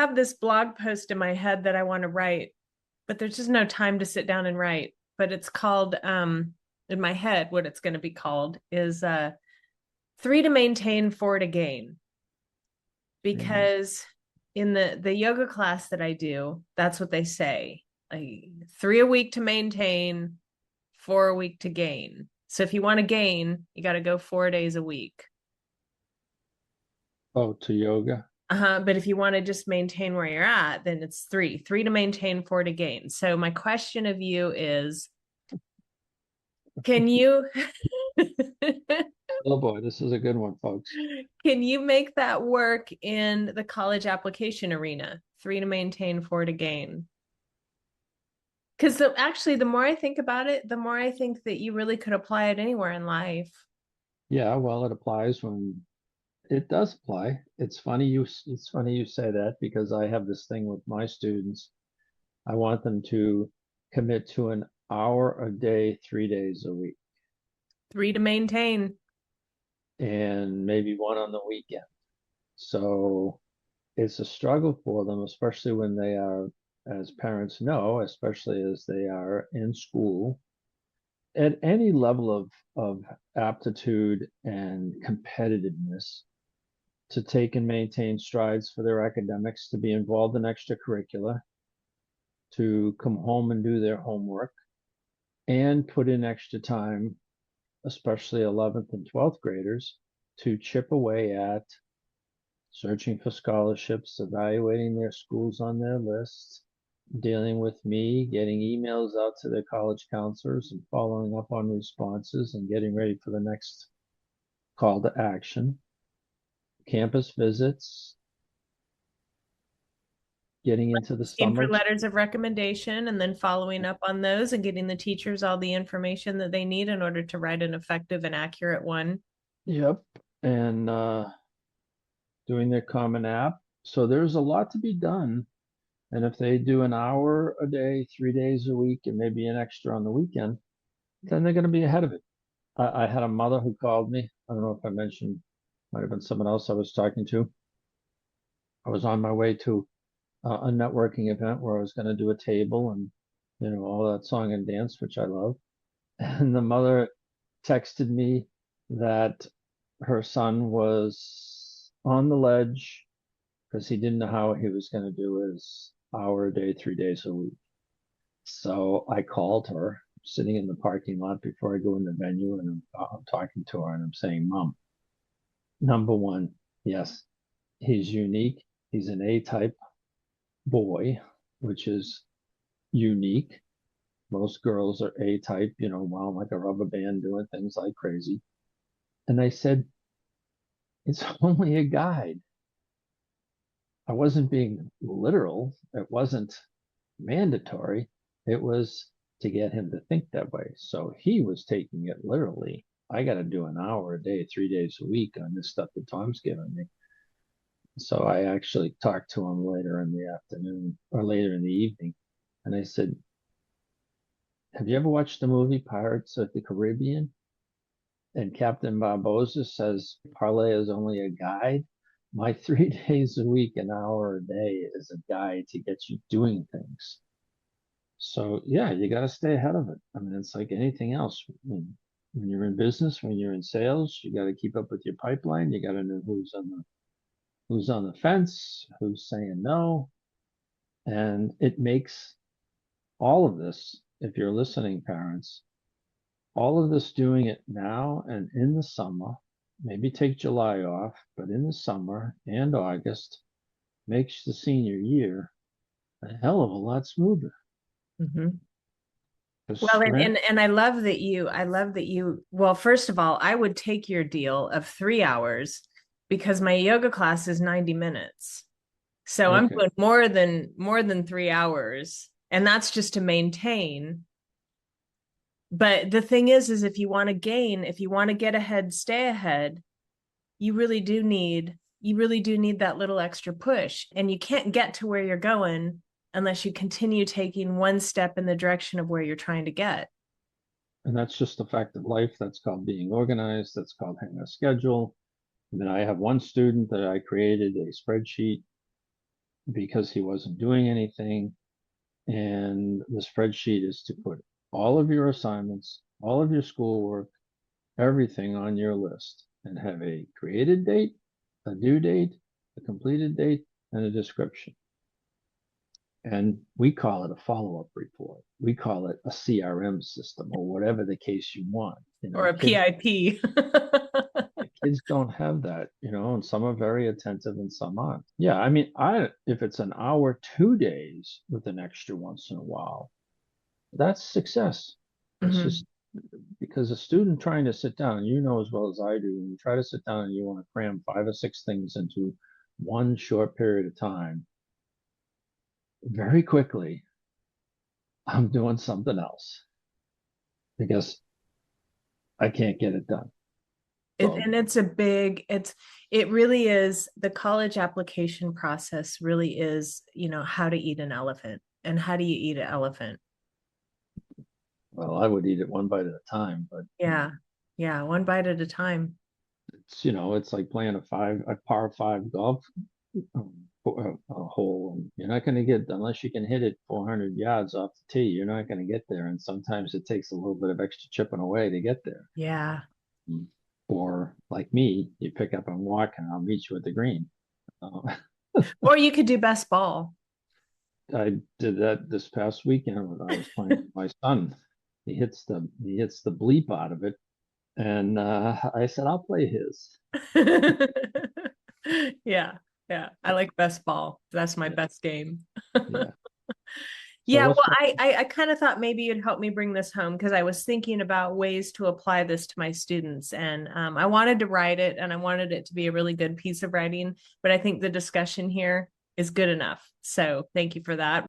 have this blog post in my head that I want to write, but there's just no time to sit down and write. But it's called in my head, what it's going to be called is 3 to maintain, 4 to gain. Because in the yoga class that I do, that's what they say. Like 3 a week to maintain, 4 a week to gain. So if you want to gain, you got to go 4 days a week. Oh, to yoga. But if you want to just maintain where you're at, then it's 3 to maintain, 4 to gain. So my question of you is, can you Oh boy, this is a good one, folks. can you make that work in the college application arena? 3 to maintain, 4 to gain. Because actually, the more I think about it, the more I think that you really could apply it anywhere in life. Yeah, well, it applies when it does apply. It's funny you say that because I have this thing with my students. I want them to commit to an hour a day, 3 days a week, 3 to maintain. and maybe one on the weekend. So it's a struggle for them, especially when they are, as parents know, especially as they are in school at any level of aptitude and competitiveness, to take and maintain strides for their academics, to be involved in extracurricular, to come home and do their homework, and put in extra time, especially 11th and 12th graders, to chip away at searching for scholarships, evaluating their schools on their list, dealing with me, getting emails out to their college counselors and following up on responses and getting ready for the next call to action, campus visits, getting into the Asking for summer. letters of recommendation and then following up on those and getting the teachers all the information that they need in order to write an effective and accurate one. Yep. And doing their Common App. So there's a lot to be done. And if they do an hour a day, 3 days a week, and maybe an extra on the weekend, then they're going to be ahead of it. I had a mother who called me. I don't know if I mentioned, might have been someone else I was talking to. I was on my way to a networking event where I was going to do a table and, all that song and dance, which I love. And the mother texted me that her son was on the ledge because he didn't know how he was going to do his hour a day, 3 days a week. So I called her sitting in the parking lot before I go in the venue, and I'm talking to her and I'm saying, Mom, number one, yes, he's unique. He's an A type boy, which is unique. Most girls are A type, wound like a rubber band doing things like crazy. And I said, it's only a guide. I wasn't being literal. It wasn't mandatory. It was to get him to think that way. So he was taking it literally. I got to do an hour a day, 3 days a week on this stuff that Tom's giving me. So I actually talked to him later in the afternoon or later in the evening. And I said, have you ever watched the movie Pirates of the Caribbean? And Captain Barbossa says, parlay is only a guide. My 3 days a week, an hour a day is a guide to get you doing things. So yeah, you got to stay ahead of it. I mean, it's like anything else. When you're in business, when you're in sales, you got to keep up with your pipeline. You got to know who's on the fence, who's saying no, and it makes all of this. If you're listening, parents, all of this doing it now and in the summer, maybe take July off, but in the summer and August makes the senior year a hell of a lot smoother. Mm-hmm. The Well, and, strength. and and I love that you, well, first of all, I would take your deal of 3 hours because my yoga class is 90 minutes. So I'm Okay. doing more than 3 hours. And that's just to maintain. But the thing is if you want to gain, if you want to get ahead, stay ahead, you really do need that little extra push. And you can't get to where you're going unless you continue taking one step in the direction of where you're trying to get. And that's just a fact of life. That's called being organized. That's called having a schedule. And then I have one student that I created a spreadsheet because he wasn't doing anything. And the spreadsheet is to put all of your assignments, all of your schoolwork, everything on your list and have a created date, a due date, a completed date, and a description. And we call it a follow-up report. We call it a CRM system or whatever the case you want. Or a PIP. Kids don't have that, and some are very attentive and some aren't. Yeah, I mean, if it's an hour, 2 days with an extra once in a while, that's success. It's just because a student trying to sit down, as well as I do, when you try to sit down and you want to cram 5 or 6 things into one short period of time, very quickly, I'm doing something else because I can't get it done. And it really is, the college application process really is, how to eat an elephant. And how do you eat an elephant? Well, I would eat it one bite at a time, but yeah, one bite at a time. It's like playing a par five golf hole, and you're not going to get, unless you can hit it 400 yards off the tee, you're not going to get there. And sometimes it takes a little bit of extra chipping away to get there. Yeah. Or like me, you pick up and walk, and I'll meet you at the green. Or you could do best ball. I did that this past weekend when I was playing with my son. He hits the bleep out of it, and I said, I'll play his. Yeah. I like best ball. That's my best game. Yeah. Yeah, well, I kind of thought maybe you'd help me bring this home because I was thinking about ways to apply this to my students. And I wanted to write it and I wanted it to be a really good piece of writing, but I think the discussion here is good enough. So thank you for that.